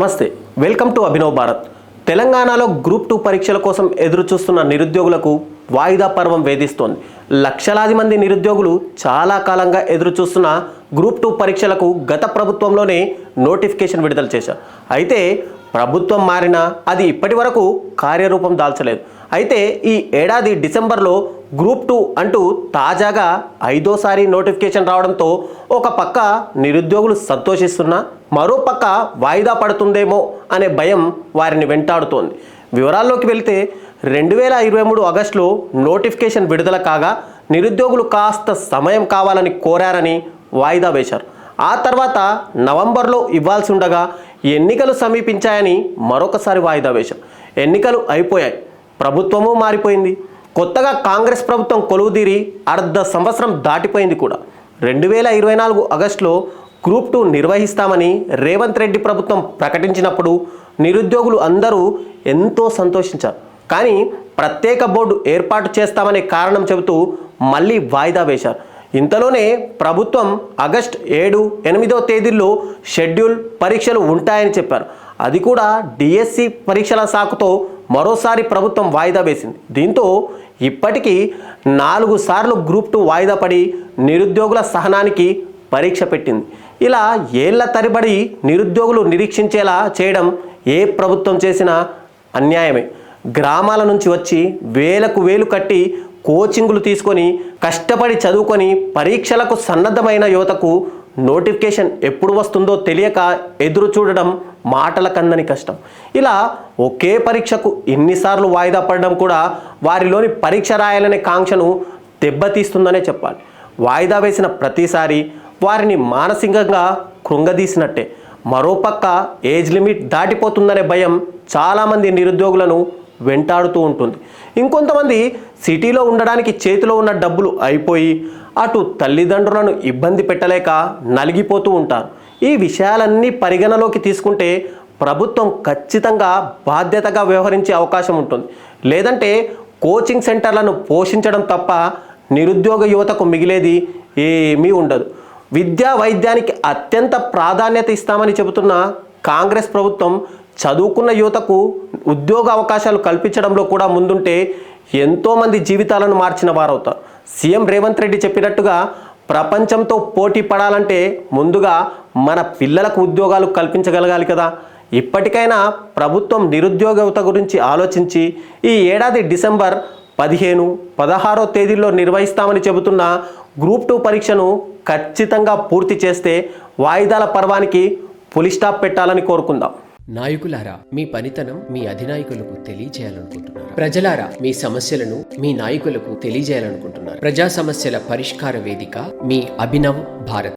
నమస్తే, welcome to Abhinav Bharat. తెలంగాణలో group 2 పరీక్షల కోసం ఎదురు చూస్తున్న నిరుద్యోగులకు వాయిదా పర్వం వేధిస్తోంది. లక్షలాది మంది నిరుద్యోగులు చాలా కాలంగా ఎదురు చూస్తున్న గ్రూప్ 2 పరీక్షలకు గత ప్రభుత్వంలోనే నోటిఫికేషన్ విడుదల చేశారు. అయితే ప్రభుత్వం మారినా అది ఇప్పటి వరకు కార్యరూపం దాల్చలేదు. అయితే ఈ ఏడాది డిసెంబర్లో గ్రూప్ 2 అంటూ తాజాగా 5వ నోటిఫికేషన్ రావడంతో ఒక పక్క నిరుద్యోగులు సంతోషిస్తున్నా మరో పక్క వాయిదా పడుతుందేమో అనే భయం వారిని వెంటాడుతోంది. వివరాల్లోకి వెళ్తే 2023 ఆగస్టులో నోటిఫికేషన్ విడుదల కాగా నిరుద్యోగులు కాస్త సమయం కావాలని కోరారని వాయిదా వేశారు. ఆ తర్వాత నవంబర్లో ఇవ్వాల్సి ఉండగా ఎన్నికలు సమీపించాయని మరొకసారి వాయిదా వేశారు. ఎన్నికలు అయిపోయాయి, ప్రభుత్వము మారిపోయింది. కొత్తగా కాంగ్రెస్ ప్రభుత్వం కొలువుదీరి అర్ధ సంవత్సరం దాటిపోయింది కూడా. 2024 ఆగస్టులో గ్రూప్ 2 నిర్వహిస్తామని రేవంత్ రెడ్డి ప్రభుత్వం ప్రకటించినప్పుడు నిరుద్యోగులు అందరూ ఎంతో సంతోషించారు. కానీ ప్రత్యేక బోర్డు ఏర్పాటు చేస్తామనే కారణం చెబుతూ మళ్ళీ వాయిదా వేశారు. ఇంతలోనే ప్రభుత్వం ఆగస్టు 7, 8వ తేదీల్లో షెడ్యూల్ పరీక్షలు ఉంటాయని చెప్పారు. అది కూడా డిఎస్సి పరీక్షల సాకుతో మరోసారి ప్రభుత్వం వాయిదా వేసింది. దీంతో ఇప్పటికీ 4 సార్లు గ్రూప్ 2 వాయిదా పడి నిరుద్యోగుల సహనానికి పరీక్ష పెట్టింది. ఇలా ఏళ్ల తరబడి నిరుద్యోగులు నిరీక్షించేలా చేయడం ఏ ప్రభుత్వం చేసినా అన్యాయమే. గ్రామాల నుంచి వచ్చి వేలకు వేలు కట్టి కోచింగులు తీసుకొని కష్టపడి చదువుకొని పరీక్షలకు సన్నద్ధమైన యువతకు నోటిఫికేషన్ ఎప్పుడు వస్తుందో తెలియక ఎదురు చూడడం మాటల కందని కష్టం. ఇలా ఒకే పరీక్షకు ఎన్నిసార్లు వాయిదా పడడం కూడా వారిలోని పరీక్ష రాయాలనే కాంక్షను దెబ్బతీస్తుందనే చెప్పాలి. వాయిదా వేసిన ప్రతిసారి వారిని మానసికంగా కృంగదీసినట్టే. మరోపక్క ఏజ్ లిమిట్ దాటిపోతుందనే భయం చాలామంది నిరుద్యోగులను వెంటాడుతూ ఉంటుంది. ఇంకొంతమంది సిటీలో ఉండడానికి చేతిలో ఉన్న డబ్బులు అయిపోయి అటు తల్లిదండ్రులను ఇబ్బంది పెట్టలేక నలిగిపోతూ ఉంటారు. ఈ విషయాలన్నీ పరిగణలోకి తీసుకుంటే ప్రభుత్వం ఖచ్చితంగా బాధ్యతగా వ్యవహరించే అవకాశం ఉంటుంది. లేదంటే కోచింగ్ సెంటర్లను పోషించడం తప్ప నిరుద్యోగ యువతకు మిగిలేది ఏమీ ఉండదు. విద్యా వైద్యానికి అత్యంత ప్రాధాన్యత ఇస్తామని చెబుతున్న కాంగ్రెస్ ప్రభుత్వం చదువుకున్న యువతకు ఉద్యోగ అవకాశాలు కల్పించడంలో కూడా ముందుంటే ఎంతోమంది జీవితాలను మార్చిన వారవుతారు. సీఎం రేవంత్ రెడ్డి చెప్పినట్టుగా ప్రపంచంతో పోటీ పడాలంటే ముందుగా మన పిల్లలకు ఉద్యోగాలు కల్పించగలగాలి కదా. ఇప్పటికైనా ప్రభుత్వం నిరుద్యోగ యువత గురించి ఆలోచించి ఈ ఏడాది డిసెంబర్ 15, 16వ తేదీల్లో నిర్వహిస్తామని చెబుతున్న గ్రూప్ 2 పరీక్షను ఖచ్చితంగా పూర్తి చేస్తే వాయిదాల పర్వానికి ఫుల్ స్టాప్ పెట్టాలని కోరుకుందాం. నాయకులారా, మీ పనితనం మీ అధినాయకులకు తెలియజేయాలనుకుంటున్నారు. ప్రజలారా, మీ సమస్యలను మీ నాయకులకు తెలియజేయాలనుకుంటున్నారు. ప్రజా సమస్యల పరిష్కార వేదిక మీ అభినవ్ భారత్.